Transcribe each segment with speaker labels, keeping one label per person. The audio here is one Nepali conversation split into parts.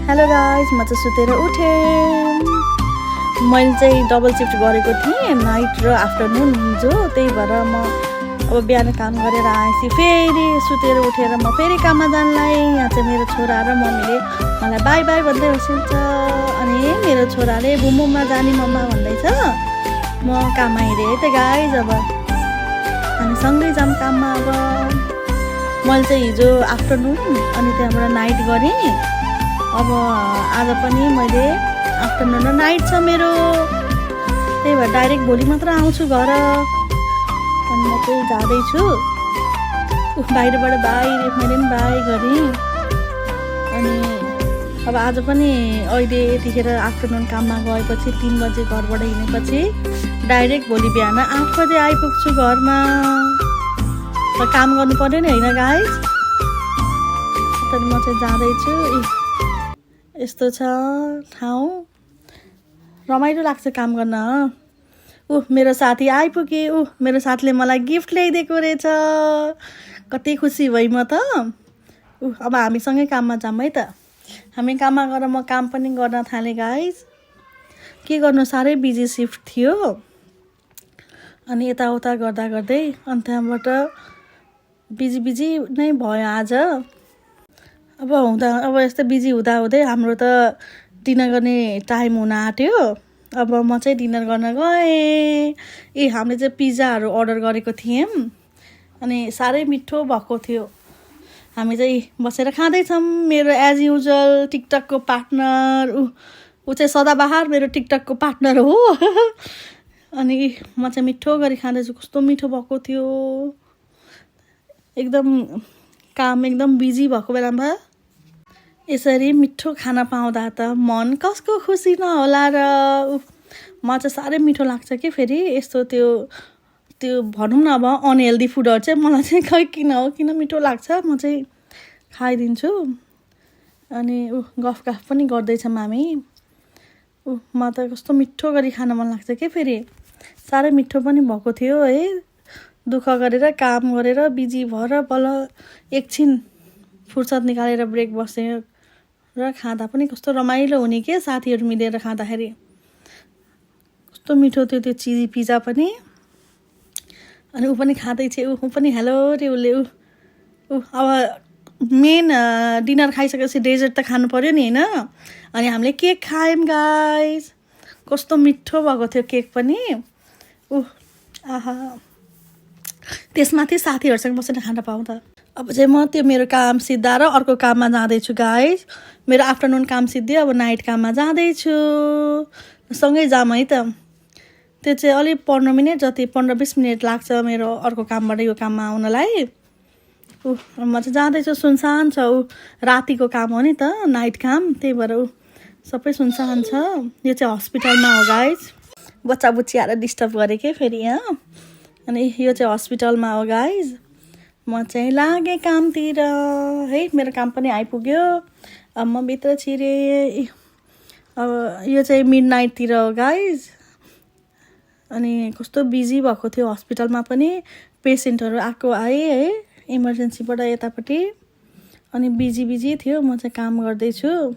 Speaker 1: हेलो गाइज, म चाहिँ सुतेर उठेँ। मैले चाहिँ डबल सिफ्ट गरेको थिएँ, नाइट र आफ्टरनुन हिजो। त्यही भएर म अब बिहान काम गरेर आएपछि फेरि सुतेर उठेर म फेरि काममा जानलाई। यहाँ चाहिँ मेरो छोरा र मम्मीले मलाई बाई बाई भन्दै बसिन्छ। अनि मेरो छोराले बुमुमा जाने मम्मा भन्दैछ। म काममा हिँडेँ है त गाइज। अब हामी सँगै जाऊँ काममा। अब मैले चाहिँ हिजो आफ्टरनुन अनि त्यहाँबाट नाइट गरेँ। अब आज पनि मैले आफ्टरनुन र नाइट छ मेरो। त्यही भएर डाइरेक्ट भोलि मात्र आउँछु घर। अनि म चाहिँ जाँदैछु बाहिरबाट। मैले पनि बाई गरेँ। अनि अब आज पनि अहिले यतिखेर आफ्टरनुन काममा गएपछि 3 बजे घरबाट हिँडेपछि डाइरेक्ट भोलि बिहान 8 बजे आइपुग्छु घरमा। काम गर्नु पर्यो नि होइन गाइज। तर म चाहिँ जाँदैछु। यस्तो छ ठाउँ, रमाइलो लाग्छ काम गर्न। मेरो साथी आइपुगे। मेरो साथीले मलाई गिफ्ट ल्याइदिएको रहेछ। कति खुसी भएँ म त। अब हामीसँगै काममा जाऊँ है त। हामी काममा गएर म काम पनि गर्न थालेँ गाइज। के गर्नु, साह्रै बिजी सिफ्ट थियो। अनि यताउता गर्दा गर्दै अनि त्यहाँबाट बिजी नै भयो आज। अब यस्तो बिजी हुँदै हाम्रो त डिनर गर्ने टाइम हुन आँट्यो। अब म चाहिँ डिनर गर्न गएँ। हामीले चाहिँ पिज्जाहरू अर्डर गरेको थियौँ। अनि साह्रै मिठो भएको थियो। हामी चाहिँ बसेर खाँदैछौँ। मेरो एज युजल टिकटकको पार्टनर ऊ चाहिँ सदाबहार मेरो टिकटकको पार्टनर हो। अनि म चाहिँ मिठो गरी खाँदैछु। कस्तो मिठो भएको थियो। एकदम काम एकदम बिजी भएको बेलामा यसरी मिठो खाना पाउँदा त मन कसको खुसी नहोला र। म चाहिँ साह्रै मिठो लाग्छ कि फेरि यस्तो त्यो भनौँ न। अब अनहेल्दी फुडहरू चाहिँ मलाई चाहिँ खै किन मिठो लाग्छ। म चाहिँ खाइदिन्छु। अनि गफ पनि गर्दैछौँ हामी। म त कस्तो मिठो गरी खान मन लाग्छ कि फेरि। साह्रै मिठो पनि भएको थियो है। दुःख गरेर काम गरेर बिजी भएर बल्ल एकछिन फुर्सद निकालेर ब्रेक बसेर खाँदा पनि कस्तो रमाइलो हुने के साथीहरू मिलेर खाँदाखेरि। कस्तो मिठो थियो त्यो चिजी पिज्जा पनि। अनि ऊ पनि खाँदैछ। ऊ पनि हेलो रे उसले। अब मेन डिनर खाइसकेपछि डेजर्ट त खानु पर्यो नि होइन। अनि हामीले केक खायौँ गाइज। कस्तो मिठो भएको थियो केक पनि। आहा, त्यसमाथि साथीहरूसँग बसेर खान पाउँदा। अब चाहिँ म त्यो मेरो काम सिद्धाएर अर्को काममा जाँदैछु गाइज। मेरो आफ्टरनुन काम सिद्धियो। अब नाइट काममा जाँदैछु। सँगै जाऊँ है त। त्यो चाहिँ अलिक 15 मिनट जति 15-20 मिनट लाग्छ मेरो अर्को कामबाट यो काममा आउनलाई। म चाहिँ जाँदैछु। सुनसान छ। रातिको काम हो नि त, नाइट काम। त्यही भएर सबै सुनसान छ। यो चाहिँ हस्पिटलमा हो गाइज। बच्चा बुच्ची आएर डिस्टर्ब गरेँ कि फेरि यहाँ। अनि यो चाहिँ हस्पिटलमा हो गाइज। म चाहिँ लागेँ कामतिर है। मेरो काम पनि आइपुग्यो। अब म भित्र छिरेँ। अब यो चाहिँ मिडनाइटतिर हो गाइज। अनि कस्तो बिजी भएको थियो हस्पिटलमा पनि। पेसेन्टहरू आए है इमर्जेन्सीबाट यतापट्टि। अनि बिजी थियो। म चाहिँ काम गर्दैछु।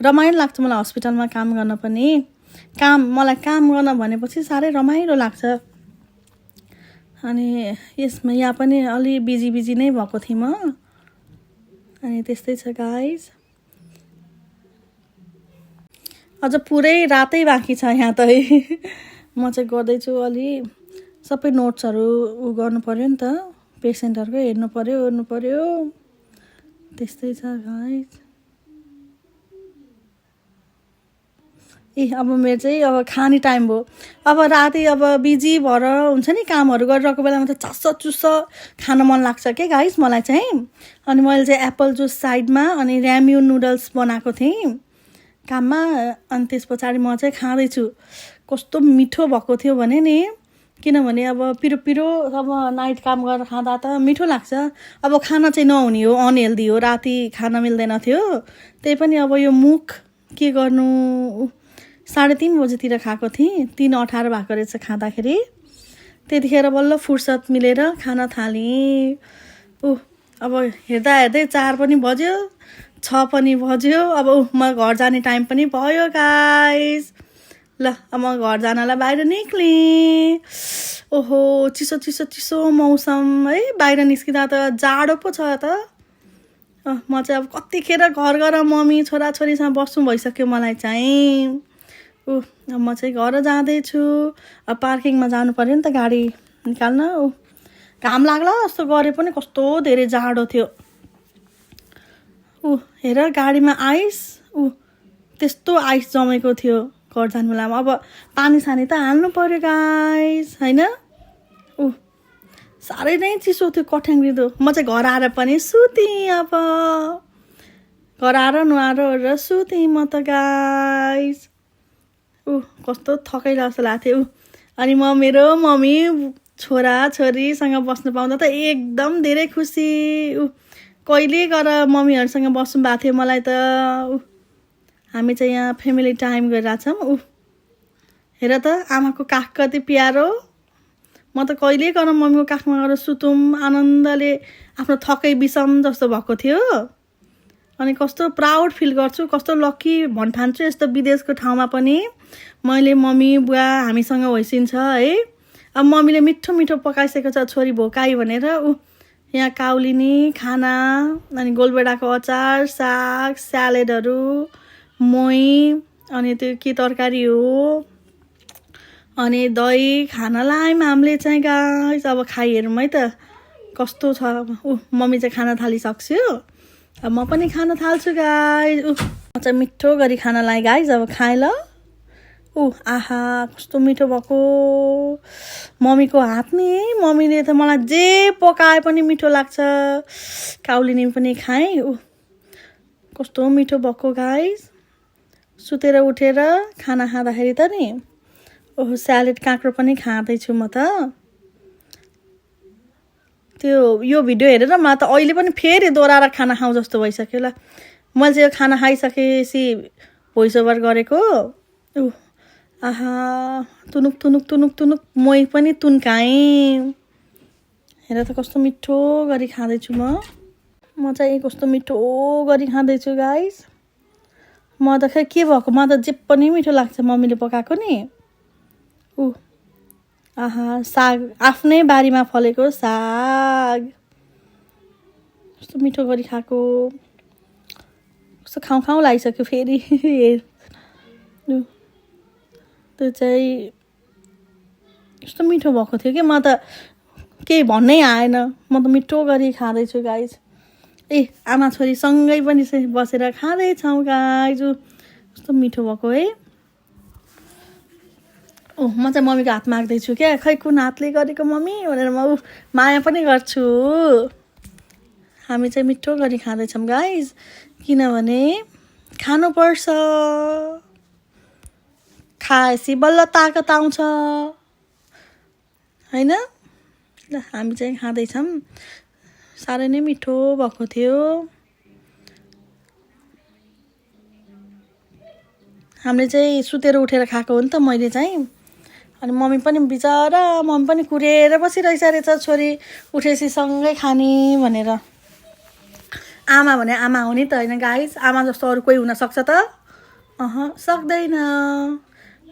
Speaker 1: रमाइलो लाग्छ मलाई हस्पिटलमा काम गर्न पनि। मलाई काम गर्न भनेपछि साह्रै रमाइलो लाग्छ। अनि यसमा यहाँ पनि अलि बिजी नै भएको थिएँ म। अनि त्यस्तै छ गाइज। अझ पुरै रातै बाँकी छ यहाँ त है। म चाहिँ गर्दैछु अलि सबै नोट्सहरू गर्नु पर्यो नि त। पेसेन्टहरूको हेर्नु पर्यो। त्यस्तै छ गाइज। अब मेरो चाहिँ अब खाने टाइम भयो। अब राति अब बिजी भएर हुन्छ नि कामहरू गरिरहेको बेलामा त चुस्स खान मन लाग्छ के गाइस मलाई चाहिँ। अनि मैले चाहिँ एप्पल जुस साइडमा अनि ऱ्याम्यून नुडल्स बनाएको थिएँ काममा। अनि त्यस पछाडि म चाहिँ खाँदैछु। कस्तो मिठो भएको थियो भने नि। किनभने अब पिरो अब नाइट काम गरेर खाँदा त मिठो लाग्छ। अब खाना चाहिँ नहुने हो, अनहेल्दी हो। राति खाना मिल्दैन थियो। त्यही पनि अब यो मुख के गर्नु। 3:30 बजेतिर खाएको थिएँ। 3:18 भएको रहेछ खाँदाखेरि। त्यतिखेर बल्ल फुर्सद मिलेर खान थालेँ। अब हेर्दै 4 पनि बज्यो। 6 पनि बज्यो। अब म घर जाने टाइम पनि भयो गाइस। ल अब म घर जानलाई बाहिर निक्लेँ। ओहो चिसो चिसो चिसो मौसम है, बाहिर निस्किँदा त जाडो पो छ त। म चाहिँ अब कतिखेर घर गएर मम्मी छोराछोरीसँग बस्नु भइसक्यो मलाई चाहिँ। अब म चाहिँ घर जाँदैछु। अब पार्किङमा जानु पर्यो नि त गाडी निकाल्न। घाम लाग्ला जस्तो गरे पनि कस्तो धेरै जाडो थियो। हेर गाडीमा आइस त्यस्तो आइस जमेको थियो घर जानु बेलामा। अब पानी सानी त हाल्नु पर्यो गाइस हैन। साह्रै नै चिसो थियो कठ्याङ्ग्रिदो। म चाहिँ घर आएर पनि सुतेँ। अब घर आएर नुहाएर सुतेँ म त गाइस। कस्तो थकाइला जस्तो लाग्थ्यो। अनि म मेरो मम्मी छोरा छोरीसँग बस्नु पाउँदा त एकदम धेरै खुसी। कहिले गएर मम्मीहरूसँग बस्नु भएको थियो मलाई त। हामी चाहिँ यहाँ फ्यामिली टाइम गरिरहेछौँ। हेर त आमाको काख कति प्यारो। म त कहिले गएर मम्मीको काखमा गएर सुतौँ आनन्दले, आफ्नो थकै बिसम जस्तो भएको थियो। अनि कस्तो प्राउड फिल गर्छु, कस्तो लक्की भन्ठान्छु यस्तो विदेशको ठाउँमा पनि मैले मम्मी बुवा हामीसँग होइसिन्छ है। अब मम्मीले मिठो मिठो पकाइसकेको छ छोरी भोकाई भनेर। यहाँ काउलिनी खाना, अनि गोलबेडाको अचार, साग स्यालेडहरू, मोही, अनि त्यो के तरकारी हो, अनि दही खाना लायौँ हामीले चाहिँ गाइस। अब खाइहेरौँ है त कस्तो छ। मम्मी चाहिँ खाना थालिसक्छु। अब म पनि खाना थाल्छु गाइस। म चाहिँ मिठो गरी खाना लाएँ गाइस। अब खाएँ ल। आहा कस्तो मिठो भएको। मम्मीको हात नि, मम्मीले त मलाई जे पकाए पनि मिठो लाग्छ। काउलिनी पनि खाएँ। कस्तो मिठो भएको गाइस। सुतेर उठेर खाना खाँदाखेरि त नि स्यालेड काँक्रो पनि खाँदैछु म त। त्यो यो भिडियो हेरेर मलाई त अहिले पनि फेरि दोहोऱ्याएर खाना खाउँ जस्तो भइसक्यो। ल मैले चाहिँ यो खाना खाइसकेपछि भोइस ओभर गरेको। आहा तुनुक तुनुक तुनुक तुनुक मोही पनि तुन्काएँ। हेर त कस्तो मिठो गरी खाँदैछु म चाहिँ कस्तो मिठो गरी खाँदैछु गाइस। म त खै के भएको, म त जे पनि मिठो लाग्छ मम्मीले पकाएको नि। आहा साग, आफ्नै बारीमा फलेको साग, कस्तो मिठो गरी खाएको। कस्तो खाउँ खाउँ लागिसक्यो फेरि। त्यो चाहिँ कस्तो मिठो भएको थियो कि म त केही भन्नै आएन। म त मिठो गरी खाँदैछु गाइस। आमा छोरी सँगै पनि बसेर खाँदैछौँ गाइस। कस्तो मिठो भएको है। म चाहिँ मम्मीको हात माग्दैछु क्या, खै कुन हातले गरेको मम्मी भनेर म माया पनि गर्छु। हामी चाहिँ मिठो गरी खाँदैछौँ गाइस, किनभने खानुपर्छ। खाएपछि बल्ल ताकत आउँछ होइन। हामी चाहिँ खाँदैछौँ। साह्रै नै मिठो भएको थियो। हामीले चाहिँ सुतेर उठेर खाएको हो नि त मैले चाहिँ। अनि मम्मी पनि बिचरा, मम्मी पनि कुरेर बसिरहेछ रहेछ छोरी उठेपछि सँगै खाने भनेर। आमा भने आमा हो नि त होइन गाइस। आमा जस्तो अरू कोही हुनसक्छ त? सक्दैन।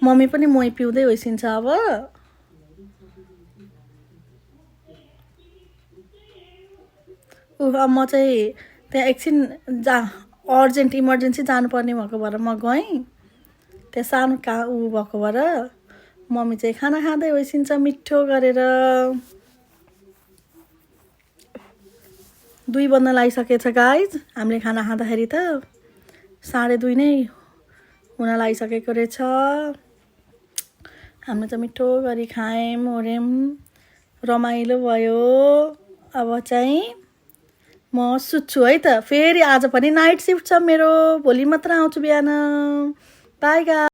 Speaker 1: मम्मी पनि मोही पिउँदै होइसिन्छ अब। अब म चाहिँ त्यहाँ एकछिन अर्जेन्ट इमर्जेन्सी जानुपर्ने भएको भएर म गएँ। त्यहाँ सानो भएको भएर मम्मी चाहिँ खाना खाँदै होइसिन्छ मिठो गरेर। 2 बज्न लागिसकेछ गाइज। हामीले खाना खाँदाखेरि त 2:30 नै हुन लागिसकेको रहेछ। हामीले चाहिँ मिठो गरी खायौँ ओर्यौँ, रमाइलो भयो। अब चाहिँ म सुत्छु है त। फेरि आज पनि नाइट सिफ्ट छ मेरो, भोलि मात्र आउँछु बिहान। By guys.